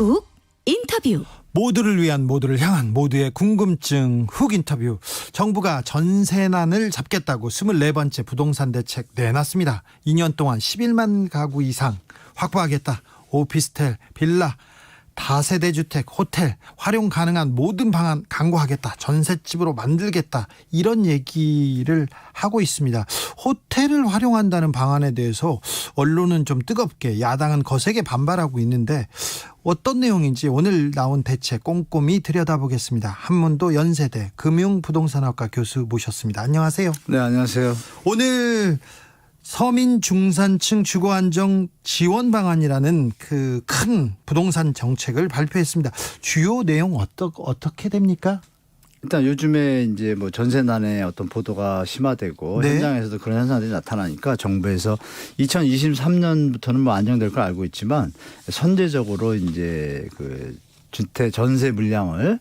훅 인터뷰. 모두를 위한, 모두를 향한, 모두의 궁금증 훅 인터뷰. 정부가 전세난을 잡겠다고 24번째 부동산 대책 내놨습니다. 2년 동안 11만 가구 이상 확보하겠다. 오피스텔, 빌라, 다세대 주택, 호텔 활용 가능한 모든 방안 강구하겠다. 전셋집으로 만들겠다. 이런 얘기를 하고 있습니다. 호텔을 활용한다는 방안에 대해서 언론은 좀 뜨겁게, 야당은 거세게 반발하고 있는데 어떤 내용인지 오늘 나온 대책 꼼꼼히 들여다보겠습니다. 한문도 연세대 금융부동산학과 교수 모셨습니다. 안녕하세요. 네, 안녕하세요. 오늘 서민 중산층 주거 안정 지원 방안이라는 그 큰 부동산 정책을 발표했습니다. 주요 내용 어떻게 됩니까? 일단 요즘에 이제 뭐 전세난의 어떤 보도가 심화되고 네. 현장에서도 그런 현상들이 나타나니까 정부에서 2023년부터는 뭐 안정될 걸 알고 있지만 선제적으로 이제 그 주택 전세 물량을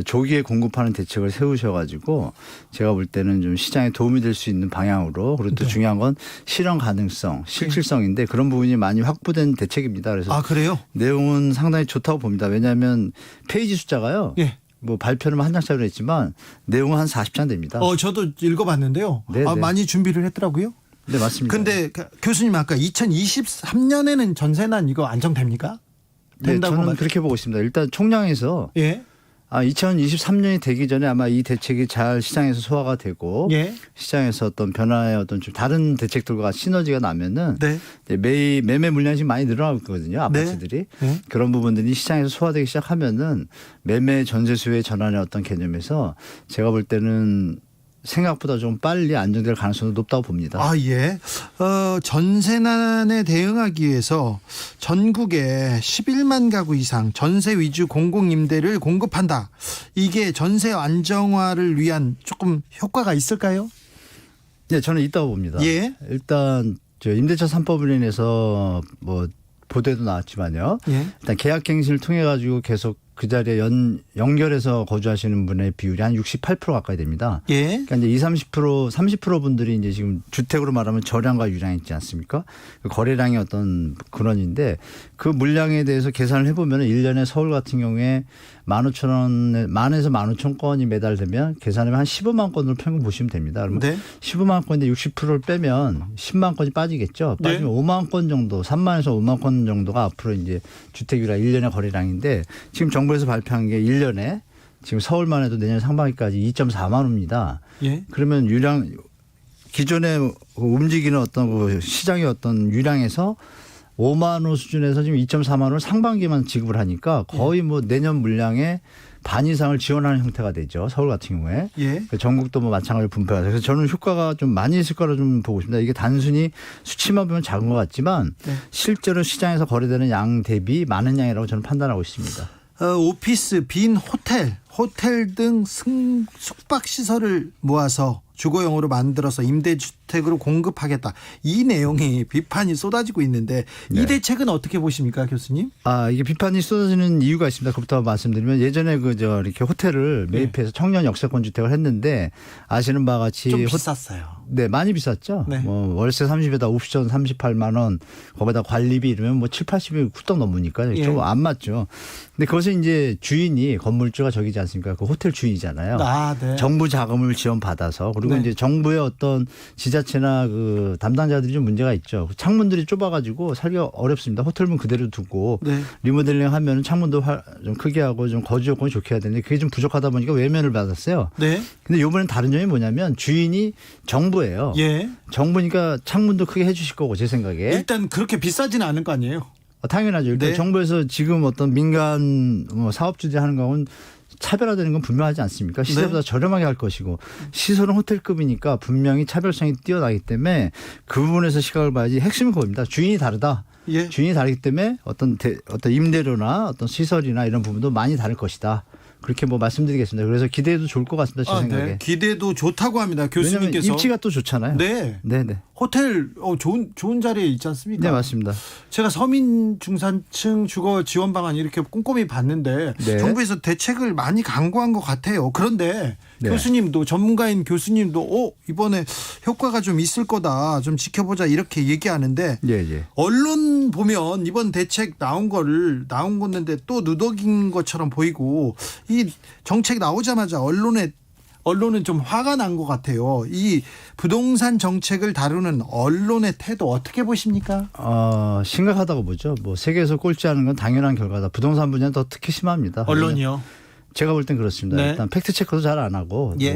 조기에 공급하는 대책을 세우셔가지고 제가 볼 때는 좀 시장에 도움이 될 수 있는 방향으로, 그리고 또 중요한 건 실현 가능성, 실질성인데 그런 부분이 많이 확보된 대책입니다. 그래서 그래요? 내용은 상당히 좋다고 봅니다. 왜냐하면 페이지 숫자가요. 뭐 발표는 한 장짜리로 했지만 내용은 한 40장 됩니다. 저도 읽어봤는데요. 많이 준비를 했더라고요. 네, 맞습니다. 근데 교수님 아까 2023년에는 전세난 이거 안정됩니까? 네, 저는 그렇게 보고 있습니다. 일단 총량에서 2023년이 되기 전에 아마 이 대책이 잘 시장에서 소화가 되고 시장에서 어떤 변화의 어떤 좀 다른 대책들과 시너지가 나면은 매매 물량이 많이 늘어나고 있거든요. 아파트들이. 그런 부분들이 시장에서 소화되기 시작하면은 매매 전세 수요의 전환의 어떤 개념에서 제가 볼 때는 생각보다 좀 빨리 안정될 가능성도 높다고 봅니다. 전세난에 대응하기 위해서 전국에 11만 가구 이상 전세 위주 공공임대를 공급한다. 이게 전세 안정화를 위한 조금 효과가 있을까요? 네, 저는 있다고 봅니다. 일단 저 임대차 3법으로 인해서 뭐 보도에도 나왔지만요. 일단 계약갱신을 통해 가지고 계속 그 자리에 연결해서 거주하시는 분의 비율이 한 68% 가까이 됩니다. 그러니까 이제 30% 분들이 이제 지금 주택으로 말하면 저량과 유량이 있지 않습니까? 그 거래량의 어떤 근원인데 그 물량에 대해서 계산을 해보면 1년에 서울 같은 경우에 15,000원, 10,000에서 15,000건이 매달되면 계산하면 한 15만 건으로 평균 보시면 됩니다. 그러면 15만 건인데 60%를 빼면 10만 건이 빠지겠죠. 빠지면 5만 건 정도, 3만에서 5만 건 정도가 앞으로 이제 주택이라 1년의 거래량인데 지금 정부에서 발표한 게 1년에 지금 서울만 해도 내년 상반기까지 2.4만 호입니다. 그러면 유량 기존에 움직이는 어떤 그 시장의 어떤 유량에서 5만 호 수준에서 지금 2.4만 호를 상반기만 지급을 하니까 거의 뭐 내년 물량의 반 이상을 지원하는 형태가 되죠. 서울 같은 경우에. 전국도 뭐 마찬가지로 분포가 돼서 저는 효과가 좀 많이 있을 거라 좀 보고 있습니다. 이게 단순히 수치만 보면 작은 것 같지만 실제로 시장에서 거래되는 양 대비 많은 양이라고 저는 판단하고 있습니다. 오피스, 빈 호텔 등 숙박시설을 모아서 주거용으로 만들어서 임대주택으로 공급하겠다. 이 내용이 비판이 쏟아지고 있는데 이 대책은 어떻게 보십니까, 교수님? 이게 비판이 쏟아지는 이유가 있습니다. 그부터 말씀드리면 예전에 이렇게 호텔을 매입해서 청년 역세권 주택을 했는데 아시는 바와 같이 좀 비쌌어요. 네, 많이 비쌌죠. 뭐 월세 30에다 옵션 38만 원, 거기다 관리비 이러면 뭐 7, 80이 훌떡 넘으니까 좀 안 맞죠. 근데 그것은 이제 주인이 건물주가 저기지 않습니까? 그 호텔 주인이잖아요. 정부 자금을 지원받아서 그리고 이제 정부의 어떤 지자체나 그 담당자들이 좀 문제가 있죠. 창문들이 좁아가지고 살기가 어렵습니다. 호텔문 그대로 두고 리모델링 하면 창문도 좀 크게 하고 좀 거주 여건이 좋게 해야 되는데 그게 좀 부족하다 보니까 외면을 받았어요. 근데 이번엔 다른 점이 뭐냐면 주인이 정부예요. 정부니까 창문도 크게 해주실 거고 제 생각에. 일단 그렇게 비싸지는 않은 거 아니에요? 당연하죠. 일단 정부에서 지금 어떤 민간 사업주들 하는 거는 차별화되는 건 분명하지 않습니까? 시세보다 저렴하게 할 것이고 시설은 호텔급이니까 분명히 차별성이 뛰어나기 때문에 그 부분에서 시각을 봐야지. 핵심은 그겁니다. 주인이 다르다. 주인이 다르기 때문에 어떤 임대료나 어떤 시설이나 이런 부분도 많이 다를 것이다. 그렇게 뭐 말씀드리겠습니다. 그래서 기대해도 좋을 것 같습니다. 제 생각에. 네. 기대도 좋다고 합니다. 교수님께서. 왜냐면 입지가 또 좋잖아요. 네. 네네. 호텔 좋은 자리에 있지 않습니까? 네, 맞습니다. 제가 서민 중산층 주거 지원 방안 이렇게 꼼꼼히 봤는데 네. 정부에서 대책을 많이 강구한 것 같아요. 그런데 네. 교수님도 전문가인 교수님도 이번에 효과가 좀 있을 거다. 좀 지켜보자 이렇게 얘기하는데 예. 언론 보면 이번 대책 나온 건데 또 누더긴 것처럼 보이고 이 정책 나오자마자 언론은 좀 화가 난 것 같아요. 이 부동산 정책을 다루는 언론의 태도 어떻게 보십니까? 심각하다고 보죠. 뭐 세계에서 꼴찌하는 건 당연한 결과다. 부동산 분야는 더 특히 심합니다. 언론이요? 제가 볼 땐 그렇습니다. 네. 일단 팩트 체크도 잘 안 하고 예.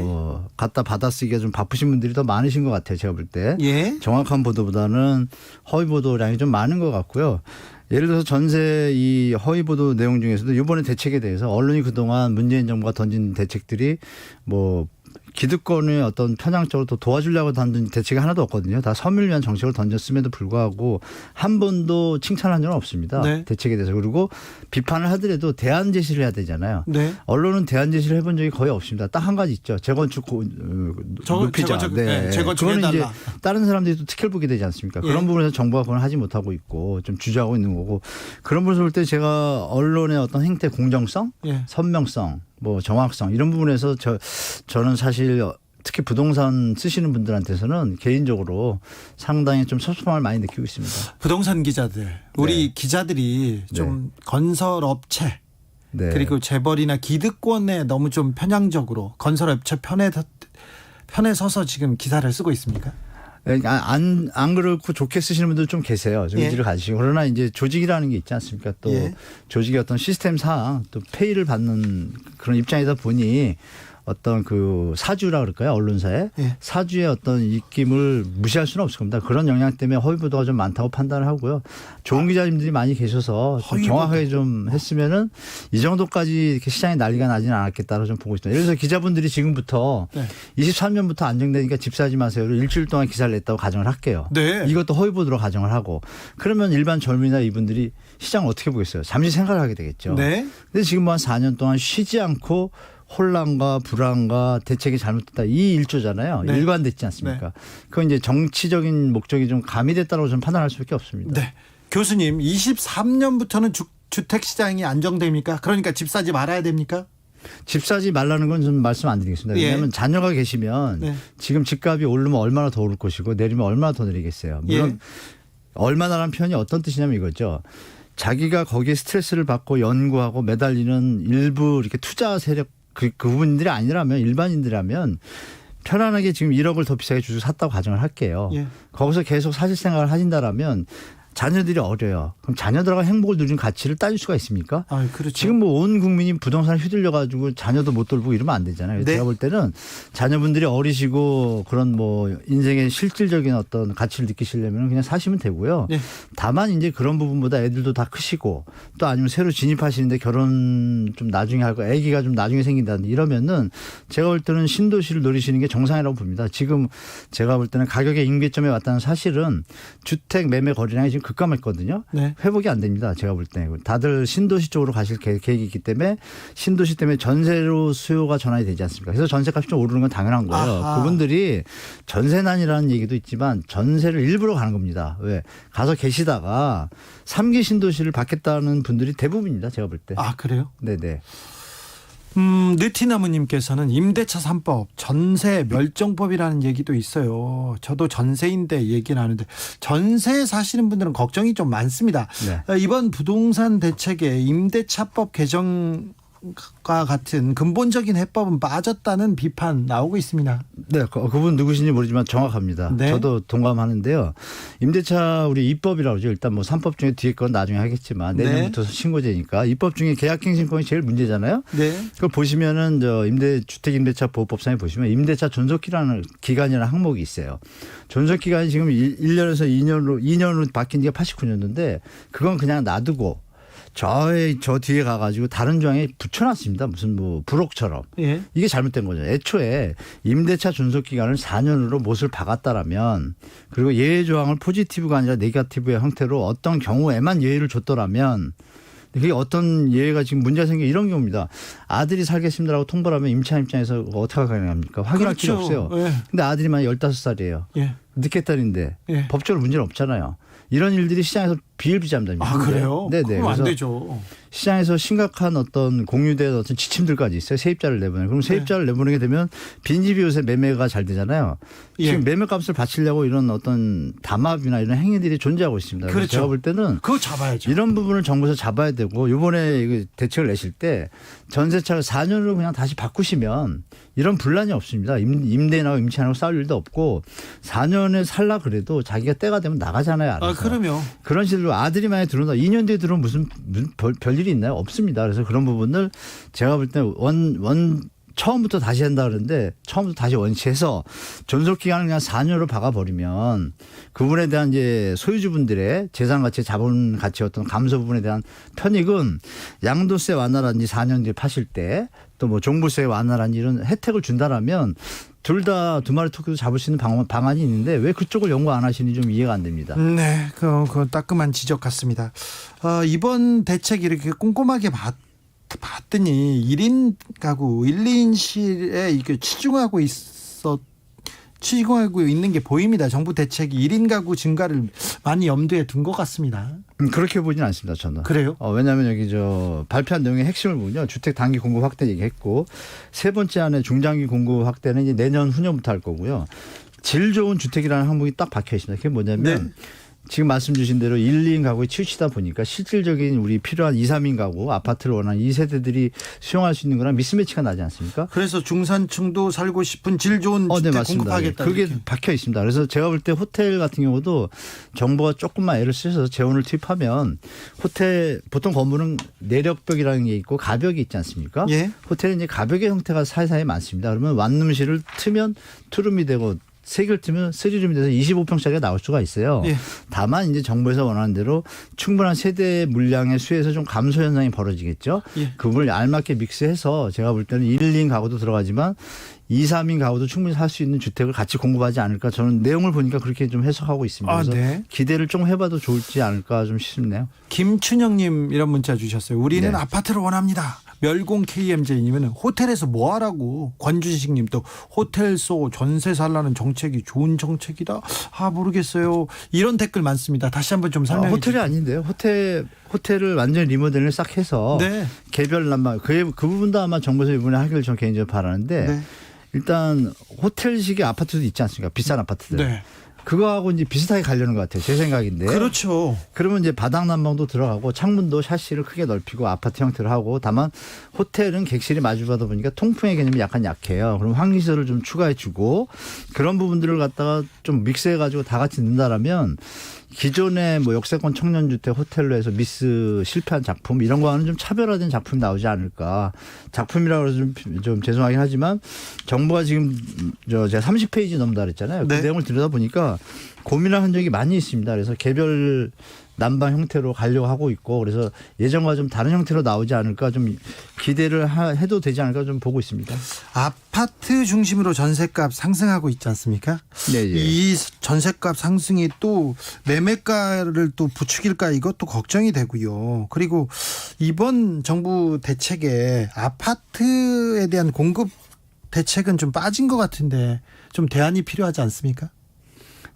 갖다 받아쓰기가 좀 바쁘신 분들이 더 많으신 것 같아요. 제가 볼 때. 예. 정확한 보도보다는 허위 보도량이 좀 많은 것 같고요. 예를 들어서 전세 이 허위 보도 내용 중에서도 이번에 대책에 대해서 언론이 그동안 문재인 정부가 던진 대책들이 뭐 기득권의 어떤 편향적으로 또 도와주려고 던진 대책이 하나도 없거든요. 다 섬유를 위한 정책을 던졌음에도 불구하고 한 번도 칭찬한 적은 없습니다. 네. 대책에 대해서. 그리고 비판을 하더라도 대안 제시를 해야 되잖아요. 네. 언론은 대안 제시를 해본 적이 거의 없습니다. 딱 한 가지 있죠. 재건축 높이자. 재건축 그거는 이제 해달라. 다른 사람들이 또 특혜를 보게 되지 않습니까? 예. 그런 부분에서 정부가 그걸 하지 못하고 있고 좀 주저하고 있는 거고 그런 부분에서 볼 때 제가 언론의 어떤 행태 공정성, 예. 선명성, 뭐 정확성 이런 부분에서 저는 사실 특히 부동산 쓰시는 분들한테서는 개인적으로 상당히 좀 섭섭함을 많이 느끼고 있습니다. 부동산 기자들, 우리 기자들이 좀 건설업체 네. 그리고 재벌이나 기득권에 너무 좀 편향적으로 건설업체 편에 서서 지금 기사를 쓰고 있습니까? 안 그렇고 좋게 쓰시는 분들 좀 계세요. 좀 의지를 가지시고. 그러나 이제 조직이라는 게 있지 않습니까? 또 조직의 어떤 시스템상 또 페이를 받는 그런 입장이다 보니 어떤 그 사주라 그럴까요? 언론사에 사주의 어떤 입김을 무시할 수는 없을 겁니다. 그런 영향 때문에 허위 보도가 좀 많다고 판단을 하고요. 좋은 기자님들이 많이 계셔서 좀 정확하게 좀 했으면은 이 정도까지 이렇게 시장에 난리가 나지는 않았겠다고 좀 보고 있습니다. 예를 들어서 기자분들이 지금부터 23년부터 안정되니까 집 사지 마세요를 일주일 동안 기사를 냈다고 가정을 할게요. 네. 이것도 허위 보도로 가정을 하고 그러면 일반 젊은이나 이분들이 시장을 어떻게 보겠어요? 잠시 생각을 하게 되겠죠. 네. 근데 지금 한 4년 동안 쉬지 않고 혼란과 불안과 대책이 잘못됐다. 이 일조잖아요. 네. 일관됐지 않습니까? 그건 이제 정치적인 목적이 좀 가미됐다고 저는 판단할 수밖에 없습니다. 네. 교수님, 23년부터는 주택 시장이 안정됩니까? 그러니까 집 사지 말아야 됩니까? 집 사지 말라는 건 좀 말씀 안 드리겠습니다. 왜냐하면 자녀가 계시면 지금 집값이 오르면 얼마나 더 오를 것이고 내리면 얼마나 더 내리겠어요. 물론 얼마나라는 표현이 어떤 뜻이냐면 이거죠. 자기가 거기에 스트레스를 받고 연구하고 매달리는 일부 이렇게 투자 세력 그분들이 아니라면 일반인들이라면 편안하게 지금 1억을 더 비싸게 주고 샀다고 가정을 할게요. 거기서 계속 사실 생각을 하신다라면 자녀들이 어려요. 그럼 자녀들과 행복을 누리는 가치를 따질 수가 있습니까? 그렇죠. 지금 뭐 온 국민이 부동산을 휘둘려 가지고 자녀도 못 돌보고 이러면 안 되잖아요. 제가 볼 때는 자녀분들이 어리시고 그런 뭐 인생의 실질적인 어떤 가치를 느끼시려면 그냥 사시면 되고요. 다만 이제 그런 부분보다 애들도 다 크시고 또 아니면 새로 진입하시는데 결혼 좀 나중에 하고 아기가 좀 나중에 생긴다든지 이러면은 제가 볼 때는 신도시를 노리시는 게 정상이라고 봅니다. 지금 제가 볼 때는 가격의 임계점에 왔다는 사실은 주택 매매 거래량이 지금 급감했거든요. 회복이 안 됩니다. 제가 볼 때. 다들 신도시 쪽으로 가실 계획이 있기 때문에 신도시 때문에 전세로 수요가 전환이 되지 않습니까? 그래서 전세값이 좀 오르는 건 당연한 거예요. 그분들이 전세난이라는 얘기도 있지만 전세를 일부러 가는 겁니다. 왜? 가서 계시다가 3기 신도시를 받겠다는 분들이 대부분입니다. 제가 볼 때. 그래요? 네네. 느티나무님께서는 임대차 3법 전세 멸종법이라는 얘기도 있어요. 저도 전세인데 얘기는 하는데 전세 사시는 분들은 걱정이 좀 많습니다. 이번 부동산 대책에 임대차법 개정과 같은 근본적인 해법은 빠졌다는 비판 나오고 있습니다. 네, 그분 누구신지 모르지만 정확합니다. 저도 동감하는데요. 임대차 우리 입법이라고 그러죠. 일단 뭐 3법 중에 뒤에 건 나중에 하겠지만 내년부터 신고제니까 입법 중에 계약갱신권이 제일 문제잖아요. 그걸 보시면은 주택임대차 보호법상에 보시면 임대차 존속기라는 기간이라는 항목이 있어요. 존속기간이 지금 1년에서 2년으로 바뀐 지가 89년도인데 그건 그냥 놔두고 저 뒤에 가가지고 다른 조항에 붙여놨습니다. 무슨 뭐 부록처럼. 이게 잘못된 거죠. 애초에 임대차 존속 기간을 4년으로 못을 박았다라면 그리고 예외 조항을 포지티브가 아니라 네거티브의 형태로 어떤 경우에만 예외를 줬더라면 그게 어떤 예외가 지금 문제가 생겨 이런 경우입니다. 아들이 살겠습니다라고 통보를 하면 임차인 입장에서 어떻게 가능합니까? 확인할 그렇죠. 필요 없어요. 예. 근데 아들이 만약 15살이에요. 예. 늦게 딸인데 예. 법적으로 문제는 없잖아요. 이런 일들이 시장에서 비일비재합니다. 아, 그래요? 네네. 그럼 안 그래서 되죠. 시장에서 심각한 어떤 공유된 어떤 지침들까지 있어요. 세입자를 내보내요. 그럼 세입자를 내보내게 되면 빈집이 요새 매매가 잘 되잖아요. 예. 지금 매매값을 받치려고 이런 어떤 담합이나 이런 행위들이 존재하고 있습니다. 그래서 그렇죠. 제가 볼 때는 그거 잡아야죠. 이런 부분을 정부에서 잡아야 되고 이번에 대책을 내실 때 전세차를 4년으로 그냥 다시 바꾸시면 이런 분란이 없습니다. 임대인하고 임차인하고 싸울 일도 없고 4년에 살라 그래도 자기가 때가 되면 나가잖아요. 알아서. 아, 그럼요. 그런 식으로 아들이 만약에 들어온다. 2년 뒤에 들어오면 무슨 별일이 있나요? 없습니다. 그래서 그런 부분을 제가 볼 때 처음부터 다시 한다 그러는데 처음부터 다시 원시해서 존속 기간을 그냥 4년으로 박아버리면 그분에 대한 이제 소유주분들의 재산 가치, 자본 가치 어떤 감소 부분에 대한 편익은 양도세 완화라든지 4년 뒤에 파실 때 또 뭐 종부세 완화라든지 이런 혜택을 준다라면 둘 다 두 마리 토끼도 잡을 수 있는 방안이 있는데 왜 그쪽을 연구 안 하시는지 좀 이해가 안 됩니다. 네, 그건 따끔한 지적 같습니다. 이번 대책 이렇게 꼼꼼하게 봤더니 1인 가구 1, 2인실에 이게 치중하고 있는 게 보입니다. 정부 대책이 1인 가구 증가를 많이 염두에 둔 것 같습니다. 그렇게 보지는 않습니다. 저는. 그래요? 왜냐하면 여기 발표한 내용의 핵심을 보면요. 주택 단기 공급 확대 얘기했고 세 번째 안에 중장기 공급 확대는 이제 내년 후년부터 할 거고요. 질 좋은 주택이라는 항목이 딱 박혀 있습니다. 그게 뭐냐면 네. 지금 말씀 주신 대로 1, 2인 가구에 치우치다 보니까 실질적인 우리 필요한 2, 3인 가구 아파트를 원하는 2세대들이 수용할 수 있는 거랑 미스매치가 나지 않습니까? 그래서 중산층도 살고 싶은 질 좋은 네, 주택 맞습니다. 공급하겠다. 그게 이렇게. 박혀 있습니다. 그래서 제가 볼 때 호텔 같은 경우도 정부가 조금만 애를 쓰셔서 재원을 투입하면 호텔 보통 건물은 내력벽이라는 게 있고 가벽이 있지 않습니까? 예. 호텔은 이제 가벽의 형태가 사이사이에 많습니다. 그러면 완룸실을 트면 투룸이 되고 세개를 트면 쓰리룸이 돼서 25평짜리가 나올 수가 있어요. 예. 다만 이제 정부에서 원하는 대로 충분한 세대 물량의 수에서 좀 감소 현상이 벌어지겠죠. 예. 그 부분을 알맞게 믹스해서 제가 볼 때는 1, 2인 가구도 들어가지만 2, 3인 가구도 충분히 살 수 있는 주택을 같이 공급하지 않을까. 저는 내용을 보니까 그렇게 좀 해석하고 있습니다. 그래서 네. 기대를 좀 해봐도 좋을지 않을까 좀 싶네요. 김춘영님 이런 문자 주셨어요. 우리는 네. 아파트를 원합니다. 멸공 KMJ님은 호텔에서 뭐 하라고. 권주식님도 호텔소 전세 살라는 정책이 좋은 정책이다. 모르겠어요. 이런 댓글 많습니다. 다시 한번 좀 설명해 호텔이 주세요. 아닌데요. 호텔을 완전히 리모델링을 싹 해서 네. 개별 난방 그 부분도 아마 정부에서 이번에 하기를 저는 개인적으로 바라는데 네. 일단 호텔식의 아파트도 있지 않습니까? 비싼 아파트들. 네. 그거하고 이제 비슷하게 가려는 것 같아요. 제 생각인데. 그렇죠. 그러면 이제 바닥 난방도 들어가고 창문도 샤시를 크게 넓히고 아파트 형태로 하고 다만 호텔은 객실이 마주하다 보니까 통풍의 개념이 약간 약해요. 그럼 환기시설을 좀 추가해 주고 그런 부분들을 갖다가 좀 믹스해 가지고 다 같이 넣는다라면 기존의 뭐 역세권 청년주택 호텔로 해서 미스 실패한 작품 이런 거와는 좀 차별화된 작품이 나오지 않을까. 작품이라고 해서 좀 죄송하긴 하지만 정부가 지금 제가 30페이지 넘다 그랬잖아요. 네. 그 내용을 들여다보니까 고민한 흔적이 많이 있습니다. 그래서 개별 난방 형태로 가려고 하고 있고 그래서 예전과 좀 다른 형태로 나오지 않을까 좀 기대를 해도 되지 않을까 좀 보고 있습니다. 아파트 중심으로 전셋값 상승하고 있지 않습니까? 네, 예. 이 전셋값 상승이 또 매매가를 또 부추길까 이것도 걱정이 되고요. 그리고 이번 정부 대책에 아파트에 대한 공급 대책은 좀 빠진 것 같은데 좀 대안이 필요하지 않습니까?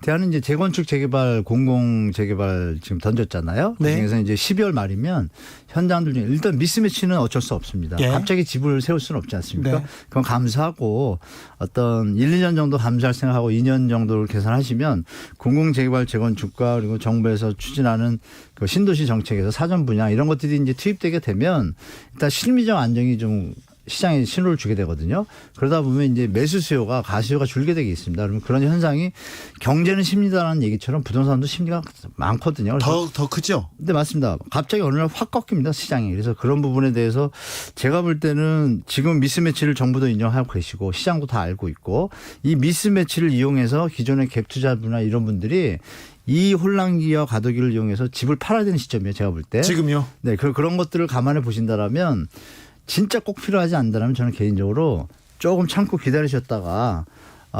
대안은 이제 재건축 재개발 공공 재개발 지금 던졌잖아요. 네. 그래서 이제 12월 말이면 현장들 중에 일단 미스매치는 어쩔 수 없습니다. 예. 갑자기 집을 세울 수는 없지 않습니까? 네. 그건 감수하고 어떤 1, 2년 정도 감수할 생각하고 2년 정도를 계산하시면 공공 재개발 재건축과 그리고 정부에서 추진하는 그 신도시 정책에서 사전 분양 이런 것들이 이제 투입되게 되면 일단 심리적 안정이 좀 시장에 신호를 주게 되거든요. 그러다 보면 이제 매수 수요가 가수요가 줄게 되게 있습니다. 그러면 그런 현상이 경제는 심리다라는 얘기처럼 부동산도 심리가 많거든요. 더 크죠? 네, 맞습니다. 갑자기 어느 날 확 꺾입니다. 시장이. 그래서 그런 부분에 대해서 제가 볼 때는 지금 미스매치를 정부도 인정하고 계시고 시장도 다 알고 있고 이 미스매치를 이용해서 기존의 갭 투자부나 이런 분들이 이 혼란기와 과도기를 이용해서 집을 팔아야 되는 시점이에요. 제가 볼 때. 지금요? 네, 그런 것들을 감안해 보신다라면 진짜 꼭 필요하지 않다면 저는 개인적으로 조금 참고 기다리셨다가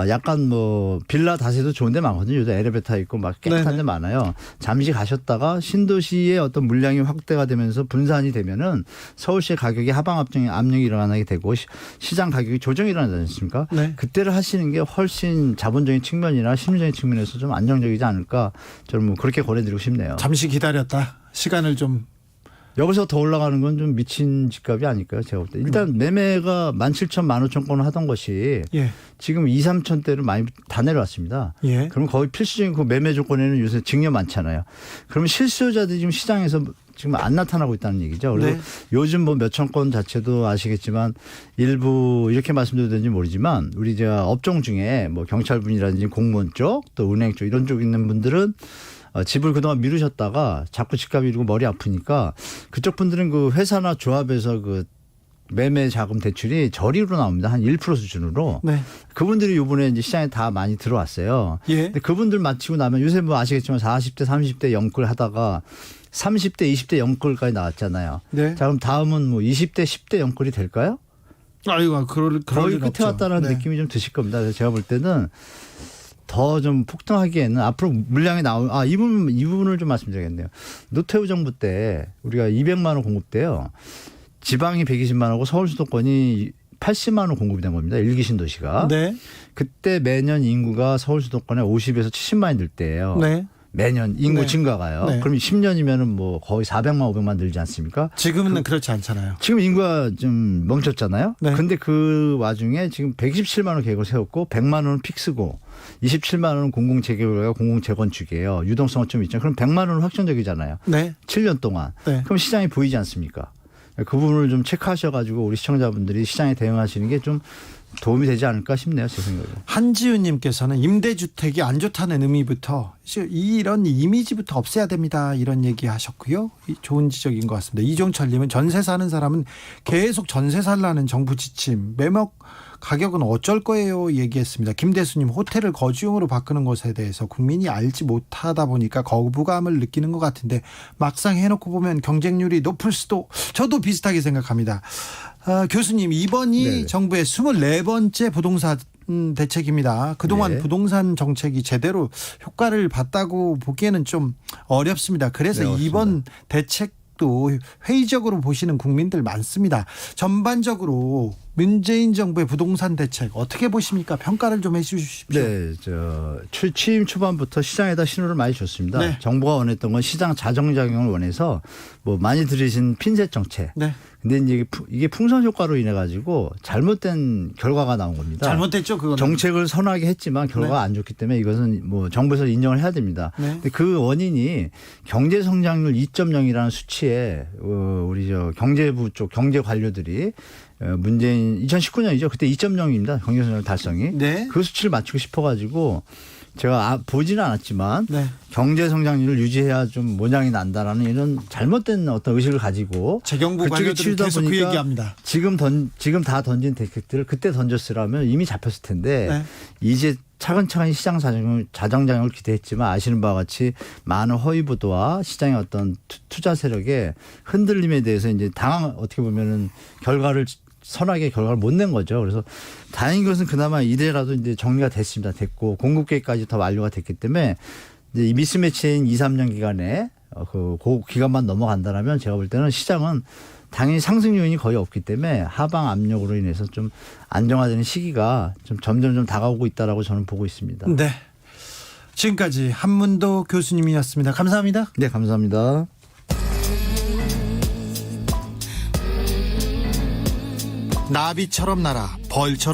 약간 뭐 빌라 다세도 좋은 데 많거든요. 요새 엘리베이터 있고 막 깨끗한 네네. 데 많아요. 잠시 가셨다가 신도시의 어떤 물량이 확대가 되면서 분산이 되면은 서울시의 가격이 하방 압력이 일어나게 되고 시장 가격이 조정이 일어나지 않습니까? 네. 그때를 하시는 게 훨씬 자본적인 측면이나 심리적인 측면에서 좀 안정적이지 않을까 저는 뭐 그렇게 권해드리고 싶네요. 잠시 기다렸다. 시간을 좀. 여기서 더 올라가는 건 좀 미친 집값이 아닐까요? 제가 볼 때. 일단 매매가 17,000, 15,000건 하던 것이 예. 지금 2, 3,000대로 많이 다 내려왔습니다. 예. 그럼 거의 필수적인 그 매매 조건에는 요새 증여 많잖아요. 그러면 실수요자들이 지금 시장에서 지금 안 나타나고 있다는 얘기죠. 그리고 네. 요즘 뭐 몇천 건 자체도 아시겠지만 일부 이렇게 말씀드려도 되는지 모르지만 우리 저 업종 중에 뭐 경찰분이라든지 공무원 쪽 또 은행 쪽 이런 쪽 있는 분들은 집을 그동안 미루셨다가 자꾸 집값이 이러고 머리 아프니까 그쪽 분들은 그 회사나 조합에서 그 매매 자금 대출이 저리로 나옵니다. 한 1% 수준으로. 네. 그분들이 이번에 이제 시장에 다 많이 들어왔어요. 예. 근데 그분들 마치고 나면 요새 뭐 아시겠지만 40대, 30대 영끌 하다가 30대, 20대 영끌까지 나왔잖아요. 네. 자, 그럼 다음은 뭐 20대, 10대 영끌이 될까요? 아이고, 그럴 거의 리는 끝에 없죠. 왔다는 네. 느낌이 좀 드실 겁니다. 그래서 제가 볼 때는 더 좀 폭등하기에는 앞으로 물량이 이 부분을 좀 말씀드리겠네요. 노태우 정부 때 우리가 200만 원 공급돼요. 지방이 120만 원이고 서울 수도권이 80만 원 공급이 된 겁니다. 1기 신도시가. 네. 그때 매년 인구가 서울 수도권에 50에서 70만이 늘 때예요. 네. 매년 인구 네. 증가가요. 네. 그럼 10년이면은 뭐 거의 400만, 500만 늘지 않습니까? 지금은 그렇지 않잖아요. 지금 인구가 좀 멈췄잖아요. 네. 근데 그 와중에 지금 127만 원 계획을 세웠고 100만 원은 픽스고 27만 원은 공공재개발과 공공재건축이에요. 유동성은 좀 있죠. 그럼 100만 원은 확정적이잖아요. 네. 7년 동안. 네. 그럼 시장이 보이지 않습니까? 그 부분을 좀 체크하셔가지고 우리 시청자분들이 시장에 대응하시는 게 좀 도움이 되지 않을까 싶네요. 제 생각에. 한지윤님께서는 임대주택이 안 좋다는 의미부터 이런 이미지부터 없애야 됩니다. 이런 얘기하셨고요. 좋은 지적인 것 같습니다. 이종철님은 전세 사는 사람은 계속 전세 살라는 정부 지침 매목 가격은 어쩔 거예요 얘기했습니다. 김대수님 호텔을 거주용으로 바꾸는 것에 대해서 국민이 알지 못하다 보니까 거부감을 느끼는 것 같은데 막상 해놓고 보면 경쟁률이 높을 수도 저도 비슷하게 생각합니다. 교수님 이번이 네네. 정부의 24번째 부동산 대책입니다. 그동안 네. 부동산 정책이 제대로 효과를 봤다고 보기에는 좀 어렵습니다. 그래서 네, 어렵습니다. 이번 대책도 회의적으로 보시는 국민들 많습니다. 전반적으로 문재인 정부의 부동산 대책 어떻게 보십니까? 평가를 좀 해주십시오. 네, 취임 초반부터 시장에다 신호를 많이 줬습니다. 네. 정부가 원했던 건 시장 자정작용을 원해서 뭐 많이 들으신 핀셋 정책. 네. 근데 이제 이게 풍선 효과로 인해 가지고 잘못된 결과가 나온 겁니다. 잘못됐죠, 그거는. 정책을 선하게 했지만 결과가 네. 안 좋기 때문에 이것은 뭐 정부에서 인정을 해야 됩니다. 네. 근데 그 원인이 경제 성장률 2.0이라는 수치에 우리 경제부 쪽 경제 관료들이 문재인 2019년이죠. 그때 2.0입니다. 경제 성장률 달성이. 네. 그 수치를 맞추고 싶어 가지고 제가 보지는 않았지만 네. 경제 성장률을 유지해야 좀 모양이 난다라는 이런 잘못된 어떤 의식을 가지고 재경부 그쪽에 관료들은 치우다 계속 그 보니까 얘기합니다. 지금 다 던진 대책들을 그때 던졌으라면 이미 잡혔을 텐데 네. 이제 차근차근 시장 자정작용을 기대했지만 아시는 바와 같이 많은 허위 보도와 시장의 어떤 투자 세력의 흔들림에 대해서 이제 어떻게 보면은 선하게 결과를 못 낸 거죠. 그래서 다행인 것은 그나마 이래라도 이제 정리가 됐고 공급 계획까지 더 완료가 됐기 때문에 이제 이 미스매치인 2, 3년 기간에 그 기간만 넘어간다라면 제가 볼 때는 시장은 당연히 상승 요인이 거의 없기 때문에 하방 압력으로 인해서 좀 안정화되는 시기가 좀 점점 좀 다가오고 있다라고 저는 보고 있습니다. 네. 지금까지 한문도 교수님이었습니다. 감사합니다. 네, 감사합니다. 나비처럼 날아 벌처럼